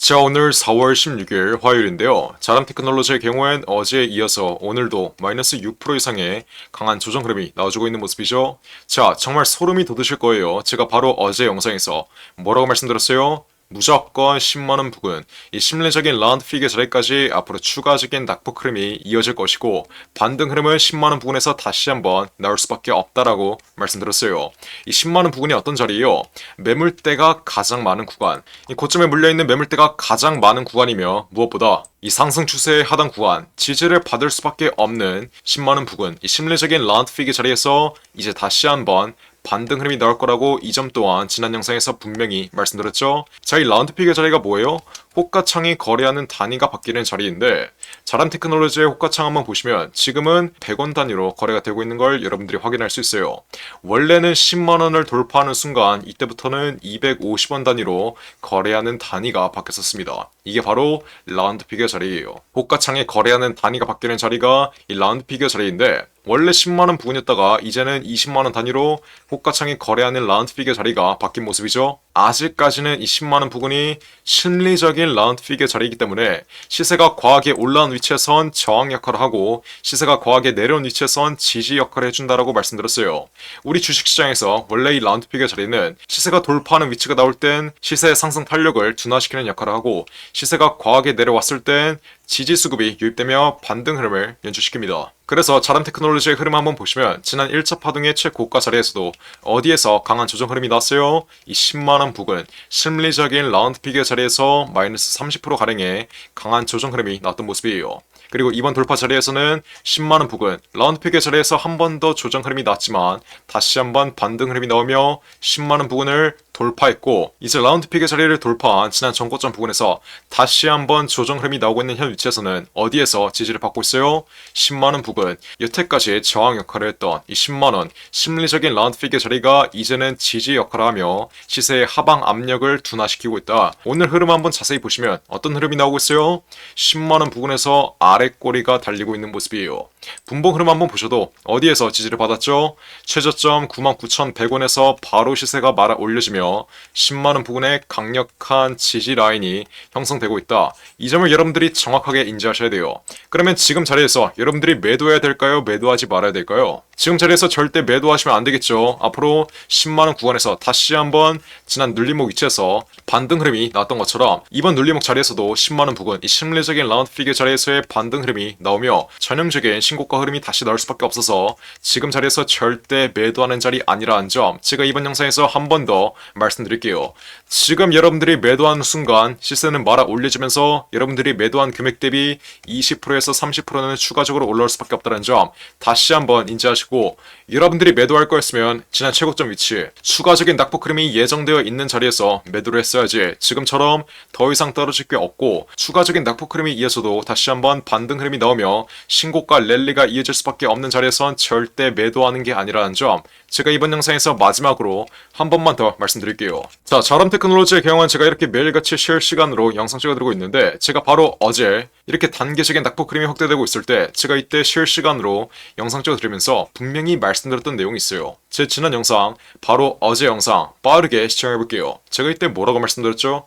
자, 오늘 4월 16일 화요일인데요. 자람 테크놀로지의 경우엔 어제에 이어서 오늘도 마이너스 6% 이상의 강한 조정 흐름이 나와주고 있는 모습이죠. 자, 정말 소름이 돋으실 거예요. 제가 바로 어제 영상에서 뭐라고 말씀드렸어요? 무조건 10만원 부근, 이 심리적인 라운드 피겨 자리까지 앞으로 추가적인 낙폭 흐름이 이어질 것이고 반등 흐름은 10만원 부근에서 다시 한번 나올 수밖에 없다라고 말씀드렸어요. 이 10만원 부근이 어떤 자리예요? 매물대가 가장 많은 구간, 이 고점에 물려있는 매물대가 가장 많은 구간이며 무엇보다 이 상승 추세의 하단 구간, 지지를 받을 수밖에 없는 10만원 부근, 이 심리적인 라운드 피겨 자리에서 이제 다시 한번 반등 흐름이 나올 거라고 이 점 또한 지난 영상에서 분명히 말씀드렸죠. 자, 이 라운드 피겨 자리가 뭐예요? 호가창이 거래하는 단위가 바뀌는 자리인데 자람 테크놀로지의 호가창 한번 보시면 지금은 100원 단위로 거래가 되고 있는 걸 여러분들이 확인할 수 있어요. 원래는 10만원을 돌파하는 순간 이때부터는 250원 단위로 거래하는 단위가 바뀌었습니다. 이게 바로 라운드 피겨 자리예요. 호가창에 거래하는 단위가 바뀌는 자리가 이 라운드 피겨 자리인데 원래 10만원 부근이었다가 이제는 20만원 단위로 호가창이 거래하는 라운드 피겨 자리가 바뀐 모습이죠. 아직까지는 이 10만원 부근이 심리적인 라운드 피겨 자리이기 때문에 시세가 과하게 올라온 위치에선 저항 역할을 하고 시세가 과하게 내려온 위치에선 지지 역할을 해준다라고 말씀드렸어요. 우리 주식시장에서 원래 이 라운드 피겨 자리는 시세가 돌파하는 위치가 나올 땐 시세의 상승 탄력을 둔화시키는 역할을 하고 시세가 과하게 내려왔을 땐 지지 수급이 유입되며 반등 흐름을 연출시킵니다. 그래서 자람 테크놀로지의 흐름 한번 보시면 지난 1차 파동의 최고가 자리에서도 어디에서 강한 조정 흐름이 나왔어요? 이 10만원 부근 심리적인 라운드 피겨 자리에서 마이너스 30%가량의 강한 조정 흐름이 나왔던 모습이에요. 그리고 이번 돌파 자리에서는 10만원 부근 라운드 피겨 자리에서 한 번 더 조정 흐름이 나왔지만 다시 한번 반등 흐름이 나오며 10만원 부근을 돌파했고 이제 라운드 피겨 자리를 돌파한 지난 전고점 부근에서 다시 한번 조정 흐름이 나오고 있는 현 위치에서는 어디에서 지지를 받고 있어요? 10만원 부근, 여태까지 저항 역할을 했던 이 10만원 심리적인 라운드 피겨 자리가 이제는 지지 역할을 하며 시세의 하방 압력을 둔화시키고 있다. 오늘 흐름 한번 자세히 보시면 어떤 흐름이 나오고 있어요? 10만원 부근에서 아래 꼬리가 달리고 있는 모습이에요. 분봉 흐름 한번 보셔도 어디에서 지지를 받았죠? 최저점 99,100원에서 바로 시세가 말아 올려지며 10만원 부근에 강력한 지지 라인이 형성되고 있다. 이 점을 여러분들이 정확하게 인지하셔야 돼요. 그러면 지금 자리에서 여러분들이 매도해야 될까요? 매도하지 말아야 될까요? 지금 자리에서 절대 매도하시면 안 되겠죠. 앞으로 10만원 구간에서 다시 한번 지난 눌림목 위치에서 반등 흐름이 나왔던 것처럼 이번 눌림목 자리에서도 10만원 부근 이 심리적인 라운드 피겨 자리에서의 반등 흐름이 나오며 전형적인 신고가 흐름이 다시 나올 수밖에 없어서 지금 자리에서 절대 매도하는 자리 아니라는 점 제가 이번 영상에서 한 번 더 말씀드릴게요. 지금 여러분들이 매도하는 순간 시세는 말아 올려지면서 여러분들이 매도한 금액 대비 20%에서 30%는 추가적으로 올라올 수밖에 없다는 점 다시 한번 인지하시고 여러분들이 매도할 거였으면 지난 최고점 위치 추가적인 낙폭 흐름이 예정되어 있는 자리에서 매도를 했어야지 지금처럼 더 이상 떨어질 게 없고 추가적인 낙폭 흐름이 이어져도 다시 한번 반등 흐름이 나오며 신고가 랠리가 이어질 수밖에 없는 자리에선 절대 매도하는 게 아니라는 점 제가 이번 영상에서 마지막으로 한 번만 더 말씀드릴게요. 자, 자람 테크놀로지의 경우는 제가 이렇게 매일같이 실시간으로 영상 찍어드리고 있는데 제가 바로 어제 이렇게 단계적인 낙폭 흐름이 확대되고 있을 때 제가 이때 실시간으로 영상 찍어드리면서 분명히 말씀드렸던 내용이 있어요. 제 지난 영상 바로 어제 영상 빠르게 시청해볼게요. 제가 이때 뭐라고 말씀드렸죠?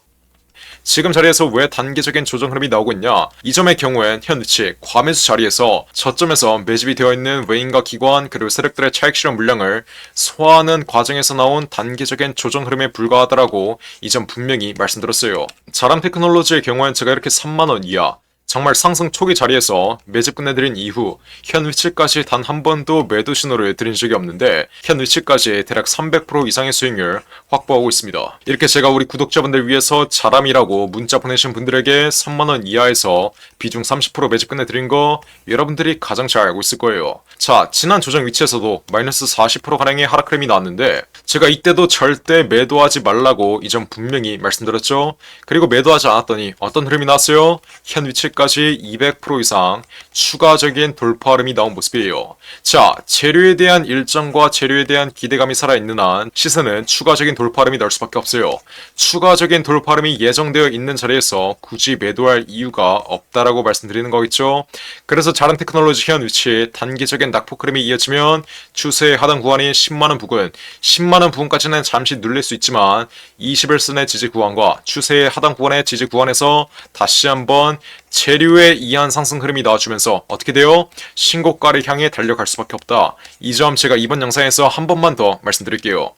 지금 자리에서 왜 단계적인 조정 흐름이 나오고 있냐? 이 점의 경우엔 현 위치 과매수 자리에서 저점에서 매집이 되어 있는 외인과 기관 그리고 세력들의 차익 실현 물량을 소화하는 과정에서 나온 단계적인 조정 흐름에 불과하다라고 이 점 분명히 말씀드렸어요. 자람 테크놀로지의 경우엔 제가 이렇게 3만원 이하 정말 상승 초기 자리에서 매집 끝내드린 이후 현 위치까지 단 한 번도 매도 신호를 드린 적이 없는데 현 위치까지 대략 300% 이상의 수익률 확보하고 있습니다. 이렇게 제가 우리 구독자분들 위해서 자람이라고 문자 보내신 분들에게 3만원 이하에서 비중 30% 매집 끝내드린 거 여러분들이 가장 잘 알고 있을 거예요. 자, 지난 조정 위치에서도 마이너스 40%가량의 하락 흐름이 나왔는데 제가 이때도 절대 매도하지 말라고 이 점 분명히 말씀드렸죠. 그리고 매도하지 않았더니 어떤 흐름이 나왔어요? 현 위치 어제까지 200% 이상 추가적인 돌파 흐름이 나온 모습이에요. 자, 재료에 대한 일정과 재료에 대한 기대감이 살아있는 한 시세는 추가적인 돌파 흐름이 나올 수밖에 없어요. 추가적인 돌파 흐름이 예정되어 있는 자리에서 굳이 매도할 이유가 없다라고 말씀드리는 거겠죠. 그래서 자랑 테크놀로지 현 위치 단기적인 낙폭 흐름이 이어지면 추세의 하단 구간인 10만원 부근, 10만원 부근까지는 잠시 눌릴 수 있지만 21선의 지지 구간과 추세의 하단 구간의 지지 구간에서 다시 한번 재료에 의한 상승 흐름이 나와주면서 어떻게 돼요? 신고가를 향해 달려갈 수밖에 없다. 이 점 제가 이번 영상에서 한 번만 더 말씀드릴게요.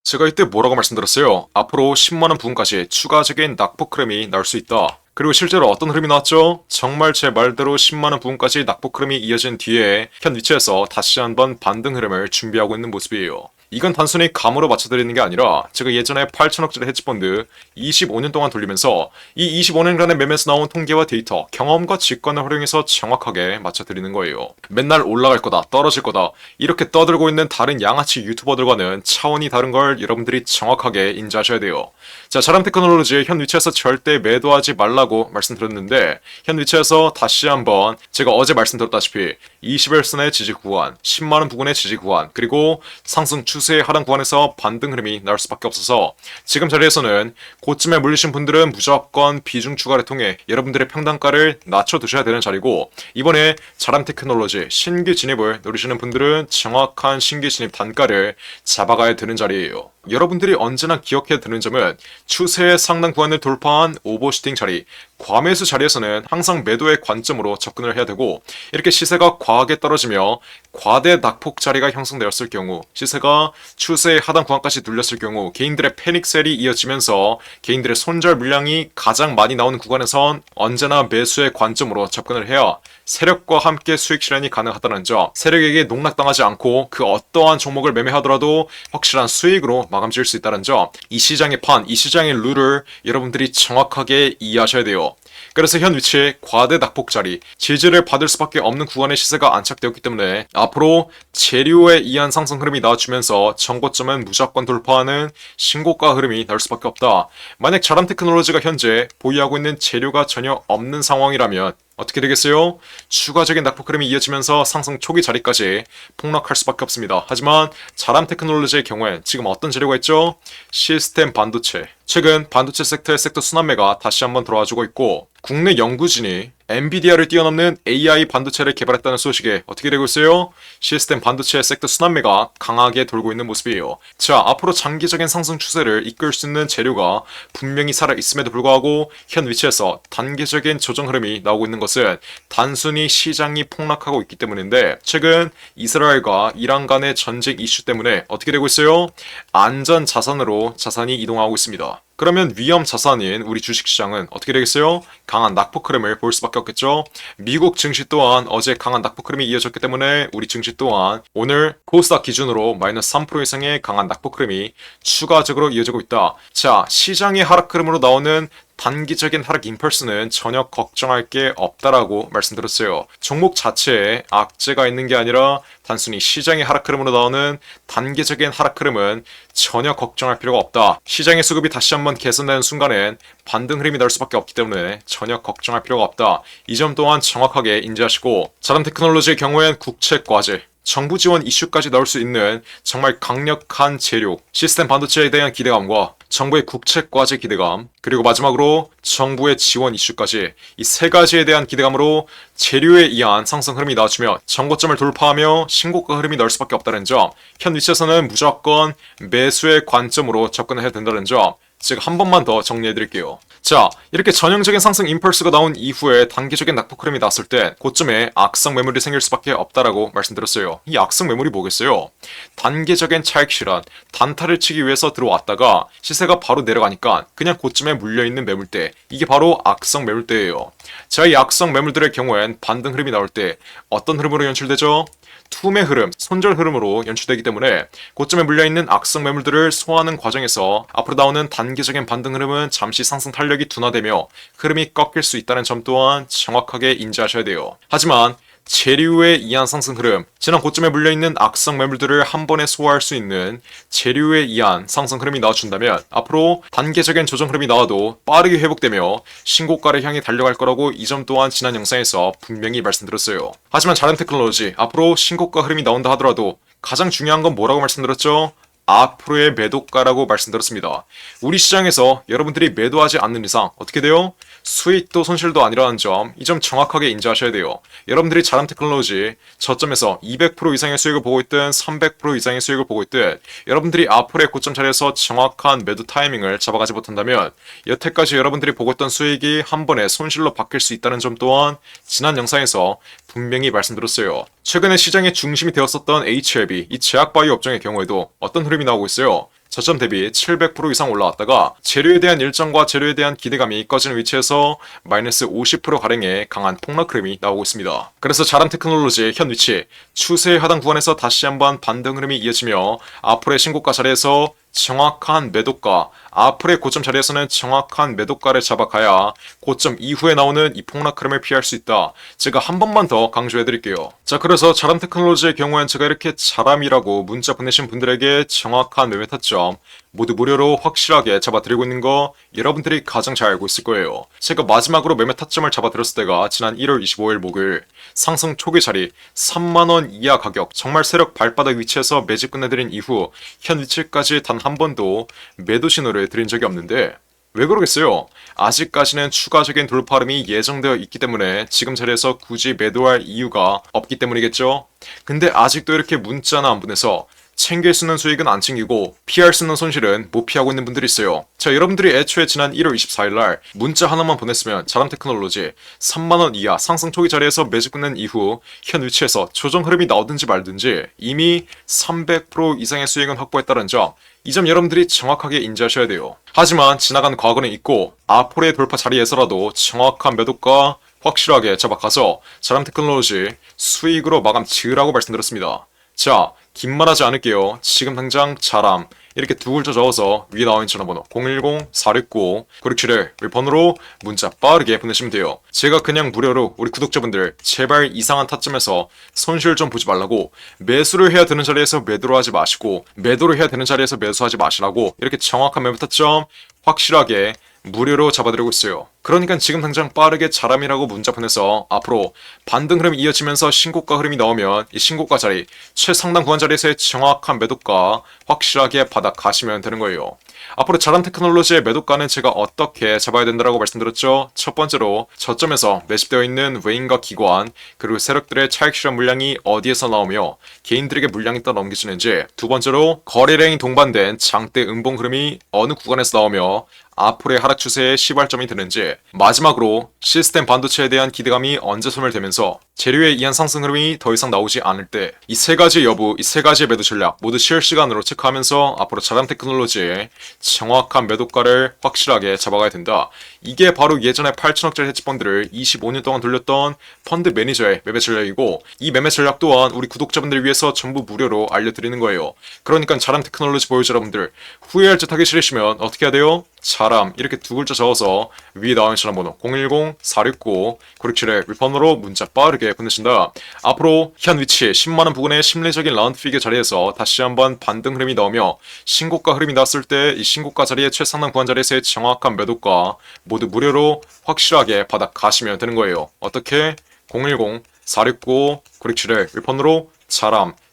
제가 이때 뭐라고 말씀드렸어요? 앞으로 10만원 부근까지 추가적인 낙폭 흐름이 나올 수 있다. 그리고 실제로 어떤 흐름이 나왔죠? 정말 제 말대로 10만원 부근까지 낙폭 흐름이 이어진 뒤에 현 위치에서 다시 한번 반등 흐름을 준비하고 있는 모습이에요. 이건 단순히 감으로 맞춰드리는 게 아니라 제가 예전에 8천억짜리 헤지펀드 25년 동안 돌리면서 이 25년간의 매매에서 나온 통계와 데이터, 경험과 직관을 활용해서 정확하게 맞춰드리는 거예요. 맨날 올라갈 거다, 떨어질 거다 이렇게 떠들고 있는 다른 양아치 유튜버들과는 차원이 다른 걸 여러분들이 정확하게 인지하셔야 돼요. 자, 자람 테크놀로지 현 위치에서 절대 매도하지 말라고 말씀드렸는데 현 위치에서 다시 한번 제가 어제 말씀드렸다시피 21선의 지지 구간, 10만원 부근의 지지 구간, 그리고 상승 추세의 하단 구간에서 반등 흐름이 나올 수밖에 없어서 지금 자리에서는 고점에 물리신 분들은 무조건 비중 추가를 통해 여러분들의 평단가를 낮춰두셔야 되는 자리고, 이번에 자람 테크놀로지 신규 진입을 노리시는 분들은 정확한 신규 진입 단가를 잡아가야 되는 자리예요. 여러분들이 언제나 기억해야 되는 점은 추세의 상단 구간을 돌파한 오버슈팅 자리, 과매수 자리에서는 항상 매도의 관점으로 접근을 해야 되고, 이렇게 시세가 과하게 떨어지며 과대 낙폭 자리가 형성되었을 경우, 시세가 추세의 하단 구간까지 눌렸을 경우 개인들의 패닉셀이 이어지면서 개인들의 손절 물량이 가장 많이 나오는 구간에선 언제나 매수의 관점으로 접근을 해야 세력과 함께 수익 실현이 가능하다는 점, 세력에게 농락당하지 않고 그 어떠한 종목을 매매하더라도 확실한 수익으로 마감 지을 수 있다는 점, 이 시장의 판, 이 시장의 룰을 여러분들이 정확하게 이해하셔야 돼요. 그래서 현 위치에 과대 낙폭 자리, 지지를 받을 수밖에 없는 구간의 시세가 안착되었기 때문에 앞으로 재료에 의한 상승 흐름이 나와주면서 정고점은 무조건 돌파하는 신고가 흐름이 나올 수밖에 없다. 만약 자람 테크놀로지가 현재 보유하고 있는 재료가 전혀 없는 상황이라면 어떻게 되겠어요? 추가적인 낙폭 흐름이 이어지면서 상승 초기 자리까지 폭락할 수밖에 없습니다. 하지만 자람 테크놀로지의 경우엔 지금 어떤 재료가 있죠? 시스템 반도체. 최근 반도체 섹터의 섹터 순환매가 다시 한번 들어와주고 있고, 국내 연구진이 엔비디아를 뛰어넘는 AI 반도체를 개발했다는 소식에 어떻게 되고 있어요? 시스템 반도체 섹터 순환매가 강하게 돌고 있는 모습이에요. 자, 앞으로 장기적인 상승 추세를 이끌 수 있는 재료가 분명히 살아있음에도 불구하고 현 위치에서 단기적인 조정 흐름이 나오고 있는 것은 단순히 시장이 폭락하고 있기 때문인데, 최근 이스라엘과 이란 간의 전쟁 이슈 때문에 어떻게 되고 있어요? 안전 자산으로 자산이 이동하고 있습니다. 그러면 위험 자산인 우리 주식시장은 어떻게 되겠어요? 강한 낙폭 흐름을 볼 수밖에 없겠죠. 미국 증시 또한 어제 강한 낙폭 흐름이 이어졌기 때문에 우리 증시 또한 오늘 코스닥 기준으로 마이너스 3% 이상의 강한 낙폭 흐름이 추가적으로 이어지고 있다. 자, 시장의 하락 흐름으로 나오는 단기적인 하락 임펄스는 전혀 걱정할 게 없다라고 말씀드렸어요. 종목 자체에 악재가 있는 게 아니라 단순히 시장의 하락 흐름으로 나오는 단기적인 하락 흐름은 전혀 걱정할 필요가 없다. 시장의 수급이 다시 한번 개선되는 순간엔 반등 흐름이 나올 수밖에 없기 때문에 전혀 걱정할 필요가 없다. 이 점 또한 정확하게 인지하시고, 자람 테크놀로지의 경우엔 국책과제, 정부 지원 이슈까지 나올 수 있는 정말 강력한 재료, 시스템 반도체에 대한 기대감과 정부의 국책과제 기대감, 그리고 마지막으로 정부의 지원 이슈까지, 이 세 가지에 대한 기대감으로 재료에 의한 상승 흐름이 나와주며 정고점을 돌파하며 신고가 흐름이 나올 수밖에 없다는 점, 현 위치에서는 무조건 매수의 관점으로 접근해야 된다는 점, 제가 한 번만 더 정리해드릴게요. 자, 이렇게 전형적인 상승 임펄스가 나온 이후에 단기적인 낙폭 흐름이 나왔을 때 고점에 악성 매물이 생길 수밖에 없다라고 말씀드렸어요. 이 악성 매물이 뭐겠어요? 단기적인 차익 실현, 단타를 치기 위해서 들어왔다가 시세가 바로 내려가니까 그냥 고점에 물려있는 매물대, 이게 바로 악성 매물대예요. 자, 이 악성 매물들의 경우엔 반등 흐름이 나올 때 어떤 흐름으로 연출되죠? 투매 흐름, 손절 흐름으로 연출되기 때문에 고점에 물려있는 악성 매물들을 소화하는 과정에서 앞으로 나오는 단기적인 반등 흐름은 잠시 상승 탄력이 둔화되며 흐름이 꺾일 수 있다는 점 또한 정확하게 인지하셔야 돼요. 하지만 재료의 이한 상승 흐름, 지난 고점에 물려있는 악성 매물들을 한 번에 소화할 수 있는 재료의 이한 상승 흐름이 나와준다면 앞으로 단계적인 조정 흐름이 나와도 빠르게 회복되며 신고가를 향해 달려갈 거라고 이 점 또한 지난 영상에서 분명히 말씀드렸어요. 하지만 자람테크놀로지 앞으로 신고가 흐름이 나온다 하더라도 가장 중요한 건 뭐라고 말씀드렸죠? 앞으로의 매도가라고 말씀드렸습니다. 우리 시장에서 여러분들이 매도하지 않는 이상 어떻게 돼요? 수익도 손실도 아니라는 점, 이 점 정확하게 인지하셔야 돼요. 여러분들이 자람테크놀로지 저점에서 200% 이상의 수익을 보고 있든 300% 이상의 수익을 보고 있든 여러분들이 앞으로의 고점 자리에서 정확한 매도 타이밍을 잡아가지 못한다면 여태까지 여러분들이 보고 있던 수익이 한 번에 손실로 바뀔 수 있다는 점 또한 지난 영상에서 분명히 말씀드렸어요. 최근에 시장의 중심이 되었었던 HLB, 이 제약바이오 업종의 경우에도 어떤 흐름이 나오고 있어요. 저점 대비 700% 이상 올라왔다가 재료에 대한 일정과 재료에 대한 기대감이 꺼지는 위치에서 마이너스 50%가량의 강한 폭락 흐름이 나오고 있습니다. 그래서 자람테크놀로지의 현 위치, 추세의 하단 구간에서 다시 한번 반등 흐름이 이어지며 앞으로의 신고가 자리에서 정확한 매도가, 앞으로의 고점 자리에서는 정확한 매도가를 잡아가야 고점 이후에 나오는 이 폭락 흐름을 피할 수 있다. 제가 한 번만 더 강조해드릴게요. 자, 그래서 자람테크놀로지의 경우엔 제가 이렇게 자람이라고 문자 보내신 분들에게 정확한 매매 타점 모두 무료로 확실하게 잡아드리고 있는 거 여러분들이 가장 잘 알고 있을 거예요. 제가 마지막으로 매매 타점을 잡아드렸을 때가 지난 1월 25일 목요일 상승 초기 자리 3만원 이하 가격, 정말 세력 발바닥 위치에서 매집 끝내드린 이후 현 위치까지 단 한 번도 매도 신호를 드린 적이 없는데 왜 그러겠어요? 아직까지는 추가적인 돌파 흐름이 예정되어 있기 때문에 지금 자리에서 굳이 매도할 이유가 없기 때문이겠죠? 근데 아직도 이렇게 문자나 안 보내서 챙길 수 있는 수익은 안 챙기고 피할 수 있는 손실은 못 피하고 있는 분들이 있어요. 자, 여러분들이 애초에 지난 1월 24일날 문자 하나만 보냈으면 자람테크놀로지 3만원 이하 상승 초기 자리에서 매집 끝낸 이후 현 위치에서 조정 흐름이 나오든지 말든지 이미 300% 이상의 수익은 확보했다는 점, 이 점 여러분들이 정확하게 인지하셔야 돼요. 하지만 지나간 과거는 있고 앞으로의 돌파 자리에서라도 정확한 매도가 확실하게 잡아가서 자람테크놀로지 수익으로 마감 지으라고 말씀드렸습니다. 자, 긴 말하지 않을게요. 지금 당장 자람 이렇게 두 글자 적어서 위에 나와 있는 전화번호 010-469-9671 번호로 문자 빠르게 보내시면 돼요. 제가 그냥 무료로 우리 구독자분들 제발 이상한 타점에서 손실 좀 보지 말라고, 매수를 해야 되는 자리에서 매도를 하지 마시고 매도를 해야 되는 자리에서 매수하지 마시라고 이렇게 정확한 매매 타점 확실하게 무료로 잡아드리고 있어요. 그러니까 지금 당장 빠르게 자람이라고 문자 보내서 앞으로 반등 흐름이 이어지면서 신고가 흐름이 나오면 이 신고가 자리, 최상단 구간 자리에서의 정확한 매도가 확실하게 받아 가시면 되는 거예요. 앞으로 자람테크놀로지의 매도가는 제가 어떻게 잡아야 된다고 말씀드렸죠? 첫 번째로 저점에서 매집되어 있는 외인과 기관 그리고 세력들의 차익 실현 물량이 어디에서 나오며 개인들에게 물량이 따라 넘겨지는지, 두 번째로 거래량이 동반된 장대 음봉 흐름이 어느 구간에서 나오며 앞으로의 하락 추세의 시발점이 되는지, 마지막으로 시스템 반도체에 대한 기대감이 언제 소멸되면서 재료의 이한 상승 흐름이 더 이상 나오지 않을 때 이 세 가지 여부, 이 세 가지의 매도 전략 모두 실시간으로 체크하면서 앞으로 자람테크놀로지의 정확한 매도가를 확실하게 잡아가야 된다. 이게 바로 예전에 8천억짜리 헤지펀드를 25년 동안 돌렸던 펀드 매니저의 매매 전략이고, 이 매매 전략 또한 우리 구독자분들을 위해서 전부 무료로 알려드리는 거예요. 그러니까 자람테크놀로지 보유자 여러분들 후회할 듯 하기 싫으시면 어떻게 해야 돼요? 자람 이렇게 두 글자 적어서 위에 나와 있는 전화번호 010-469-9671 번호로 문자 빠르게 보내신다. 앞으로 현 위치 10만원 부근의 심리적인 라운드 피겨 자리에서 다시 한번 반등 흐름이 나오며 신고가 흐름이 나왔을 때 이 신고가 자리의 최상단 구간 자리에서의 정확한 매도가 모두 무료로 확실하게 받아 가시면 되는 거예요. 어떻게? 010-469-9671 번호로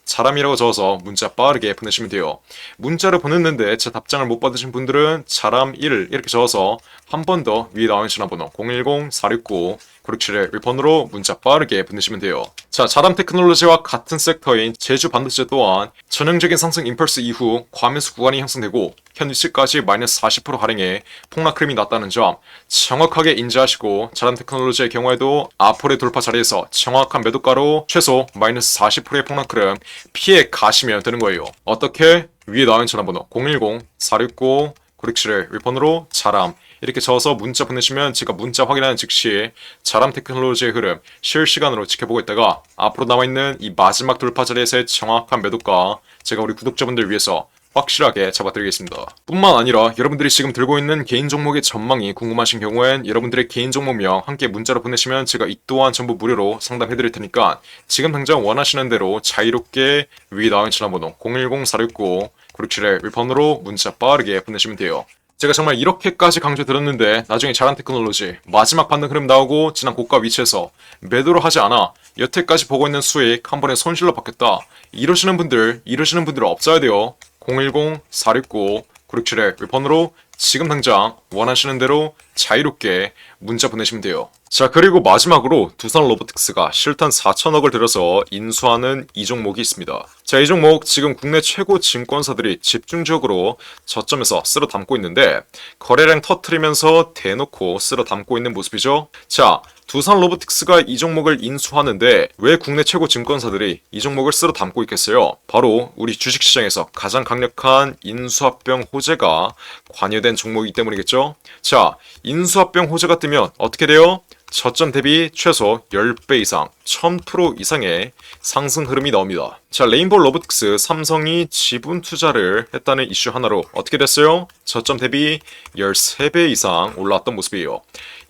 자람이라고 적어서 문자 빠르게 보내시면 돼요. 문자를 보냈는데 제 답장을 못 받으신 분들은 자람1 이렇게 적어서 한 번 더 위에 나와 있는 전화번호 010-469-9671 번호로 문자 빠르게 보내시면 돼요. 자, 자람테크놀로지와 같은 섹터인 제주 반도체 또한 전형적인 상승 임펄스 이후 과매수 구간이 형성되고 현 위치까지 마이너스 40%가량의 폭락 흐름이 났다는 점 정확하게 인지하시고, 자람테크놀로지의 경우에도 앞으로의 돌파 자리에서 정확한 매도가로 최소 마이너스 40%의 폭락 흐름 피해 가시면 되는 거예요. 어떻게? 위에 나와 있는 전화번호 010-469-9671 번호로 자람 이렇게 적어서 문자 보내시면 제가 문자 확인하는 즉시 자람테크놀로지의 흐름 실시간으로 지켜보고 있다가 앞으로 남아있는 이 마지막 돌파 자리에서의 정확한 매도가 제가 우리 구독자분들 위해서 확실하게 잡아드리겠습니다. 뿐만 아니라 여러분들이 지금 들고 있는 개인 종목의 전망이 궁금하신 경우엔 여러분들의 개인 종목명 함께 문자로 보내시면 제가 이 또한 전부 무료로 상담해드릴 테니까 지금 당장 원하시는 대로 자유롭게 위 나온 전화번호 010-469-9671 1번으로 문자 빠르게 보내시면 돼요. 제가 정말 이렇게까지 강조드렸는데 나중에 자란 테크놀로지 마지막 반등 흐름 나오고 지난 고가 위치에서 매도를 하지 않아 여태까지 보고 있는 수익 한 번에 손실로 바뀌었다. 이러시는 분들 없어야 돼요. 010-469-9671 1번으로 지금 당장 원하시는 대로 자유롭게 문자 보내시면 돼요. 자, 그리고 마지막으로 두산 로보틱스가 실탄 4천억을 들여서 인수하는 이 종목이 있습니다. 자, 이 종목 지금 국내 최고 증권사들이 집중적으로 저점에서 쓸어 담고 있는데 거래량 터트리면서 대놓고 쓸어 담고 있는 모습이죠. 자, 두산 로보틱스가 이 종목을 인수하는데 왜 국내 최고 증권사들이 이 종목을 쓸어 담고 있겠어요? 바로 우리 주식시장에서 가장 강력한 인수합병 호재가 관여된 종목이기 때문이겠죠? 자, 인수합병 호재가 뜨면 어떻게 돼요? 저점 대비 최소 10배 이상, 1000% 이상의 상승 흐름이 나옵니다. 자, 레인보우 로보틱스 삼성이 지분 투자를 했다는 이슈 하나로 어떻게 됐어요? 저점 대비 13배 이상 올라왔던 모습이에요.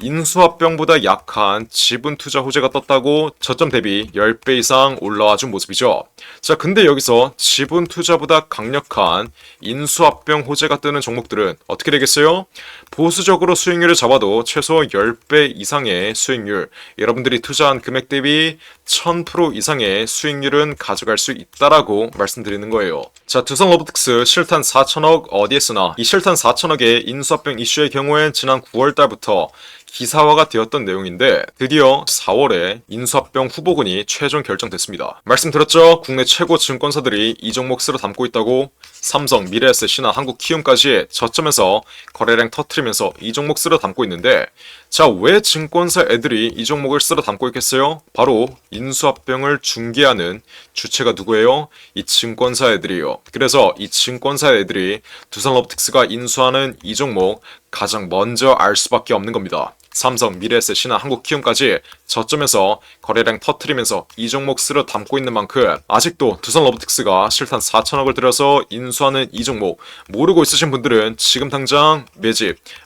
인수합병보다 약한 지분 투자 호재가 떴다고 저점 대비 10배 이상 올라와 준 모습이죠. 자, 근데 여기서 지분 투자보다 강력한 인수합병 호재가 뜨는 종목들은 어떻게 되겠어요? 보수적으로 수익률을 잡아도 최소 10배 이상의 수익률, 여러분들이 투자한 금액 대비 1000% 이상의 수익률은 가져갈 수 있다라고 말씀드리는 거예요. 자, 두산 로보틱스 실탄 4천억 어디에 쓰나? 이 실탄 4천억의 인수합병 이슈의 경우엔 지난 9월 달부터 기사화가 되었던 내용인데 드디어 4월에 인수합병 후보군이 최종 결정됐습니다. 말씀드렸죠? 국내 최고 증권사들이 이 종목 쓸어 담고 있다고. 삼성, 미래에셋이나 한국키움까지 저점에서 거래량 터트리면서 이 종목 쓸어 담고 있는데 자, 왜 증권사 애들이 이 종목을 쓸어 담고 있겠어요? 바로 인수합병을 중개하는 주체가 누구예요? 이 증권사 애들이에요. 그래서 이 증권사 애들이 두산 로보틱스가 인수하는 이 종목 가장 먼저 알 수밖에 없는 겁니다. 삼성, 미래에셋이나 한국키움까지 저점에서 거래량 터트리면서 이 종목 쓸어 담고 있는 만큼 아직도 두산 로보틱스가 실탄 4천억을 들여서 인수하는 이 종목 모르고 있으신 분들은 지금 당장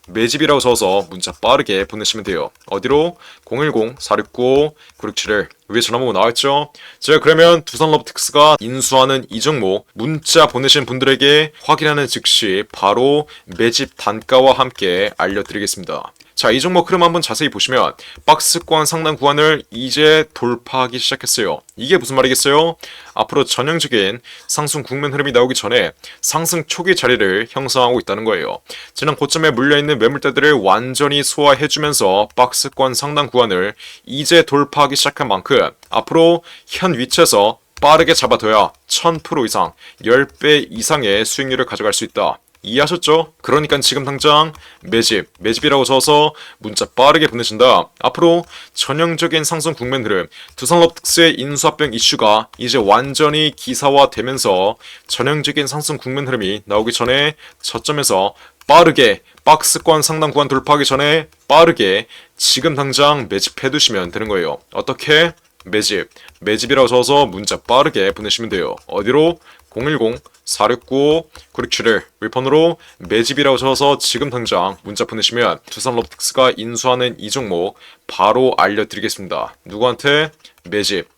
매집이라고 적어서 문자 빠르게 보내시면 돼요. 어디로? 010-469-9671 위에 전화번호 나와있죠? 제가 그러면 두산 로보틱스가 인수하는 이 종목 문자 보내신 분들에게 확인하는 즉시 바로 매집 단가와 함께 알려드리겠습니다. 자, 이 종목 흐름 한번 자세히 보시면 박스권 상단 구간을 이제 돌파하기 시작했어요. 이게 무슨 말이겠어요? 앞으로 전형적인 상승 국면 흐름이 나오기 전에 상승 초기 자리를 형성하고 있다는 거예요. 지난 고점에 물려있는 매물대들을 완전히 소화해주면서 박스권 상단 구간을 이제 돌파하기 시작한 만큼 앞으로 현 위치에서 빠르게 잡아둬야 1000% 이상, 10배 이상의 수익률을 가져갈 수 있다. 이해하셨죠? 그러니까 지금 당장 매집이라고 적어서 문자 빠르게 보내신다. 앞으로 전형적인 상승 국면 흐름, 두산 로보틱스의 인수합병 이슈가 이제 완전히 기사화되면서 전형적인 상승 국면 흐름이 나오기 전에 저점에서 빠르게 박스권 상단 구간 돌파하기 전에 빠르게 지금 당장 매집해 두시면 되는 거예요. 어떻게? 매집이라고 적어서 문자 빠르게 보내시면 돼요. 어디로? 010-469-9671 윌폰으로 매집이라고 적어서 지금 당장 문자 보내시면 두산 로보틱스가 인수하는 이 종목 바로 알려드리겠습니다. 누구한테?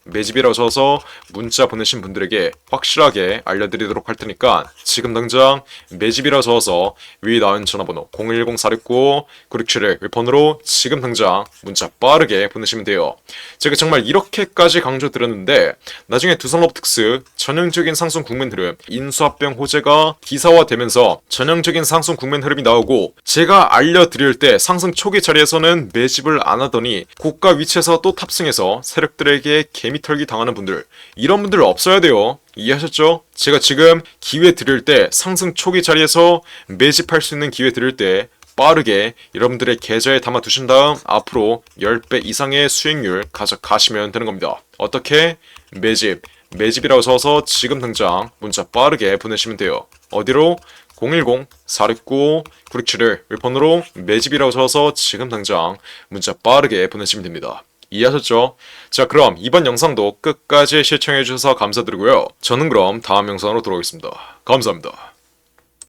매집이라고 적어서 문자 보내신 분들에게 확실하게 알려드리도록 할 테니까 지금 당장 매집이라고 적어서 위에 나온 전화번호 010-469-9671 윌폰으로 지금 당장 문자 빠르게 보내시면 돼요. 제가 정말 이렇게까지 강조드렸는데 나중에 두산 로보틱스 전형적인 상승 국면 흐름, 인수합병 호재가 기사화되면서 전형적인 상승 국면 흐름이 나오고 제가 알려드릴 때 상승 초기 자리에서는 매집을 안 하더니 고가 위치에서 또 탑승해서 세력들에게 개미털기 당하는 분들, 이런 분들 없어야 돼요. 이해하셨죠? 제가 지금 기회 드릴 때 상승 초기 자리에서 매집할 수 있는 기회 드릴 때 빠르게 여러분들의 계좌에 담아 두신 다음 앞으로 10배 이상의 수익률 가져가시면 되는 겁니다. 어떻게? 매집이라고 써서 지금 당장 문자 빠르게 보내시면 돼요. 어디로? 010-469-9671 윌폰으로 매집이라고 적어서 지금 당장 문자 빠르게 보내시면 됩니다. 이해하셨죠? 자, 그럼 이번 영상도 끝까지 시청해주셔서 감사드리고요. 저는 그럼 다음 영상으로 돌아오겠습니다. 감사합니다.